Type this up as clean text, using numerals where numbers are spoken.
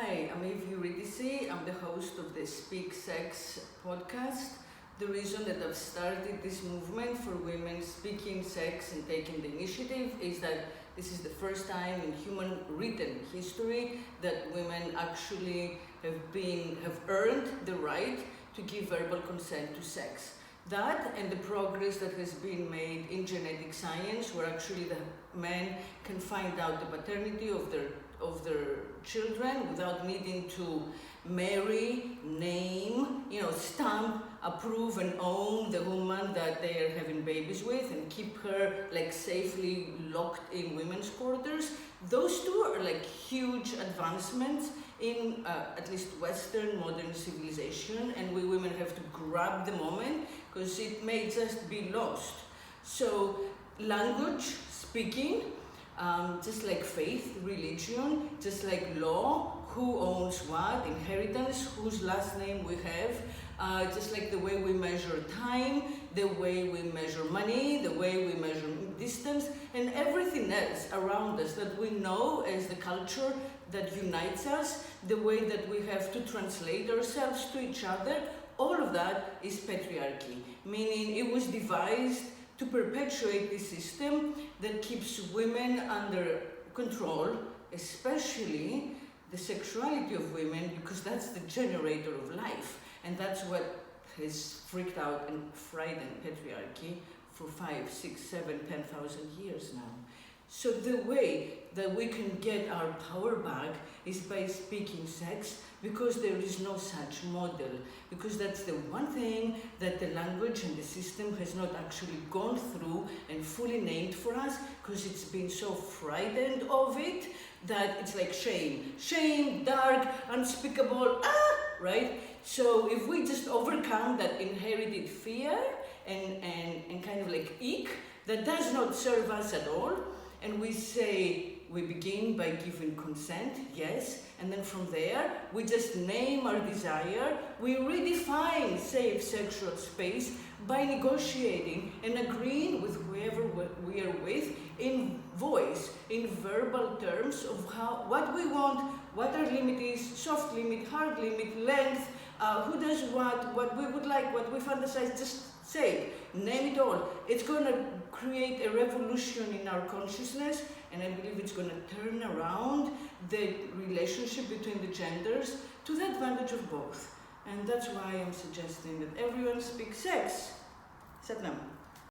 Hi, I'm Eurydice. I'm the host of the Speak Sex podcast. The reason that I've started this movement for women speaking sex and taking the initiative is that this is the first time in human written history that women actually have earned the right to give verbal consent to sex. That and the progress that has been made in genetic science, where actually the men can find out the paternity of their children without needing to marry, name, stamp, approve and own the woman that they are having babies with and keep her like safely locked in women's quarters. Those two are like huge advancements in at least Western modern civilization, and we women have to grab the moment because it may just be lost. So language, speaking, just like faith, religion, just like law, who owns what, inheritance, whose last name we have, just like the way we measure time, the way we measure money, the way we measure distance, and everything else around us that we know as the culture that unites us, the way that we have to translate ourselves to each other, all of that is patriarchy, meaning it was devised to perpetuate this system that keeps women under control, especially the sexuality of women, because that's the generator of life. And that's what has freaked out and frightened patriarchy for 5, 6, 7, 10,000 years now. So the way that we can get our power back is by speaking sex, because there is no such model, because that's the one thing that the language and the system has not actually gone through and fully named for us, because it's been so frightened of it that it's like shame, dark, unspeakable, right? So if we just overcome that inherited fear and kind of like ick that does not serve us at all, and we say, we begin by giving consent, yes, and then from there, we just name our desire, we redefine safe sexual space by negotiating and agreeing with whoever we are with in voice, in verbal terms of what we want, what our limit is, soft limit, hard limit, length, who does what we would like, what we fantasize, just say it, name it all. It's going to create a revolution in our consciousness, and I believe it's going to turn around the relationship between the genders to the advantage of both. And that's why I'm suggesting that everyone speaks sex. Satnam.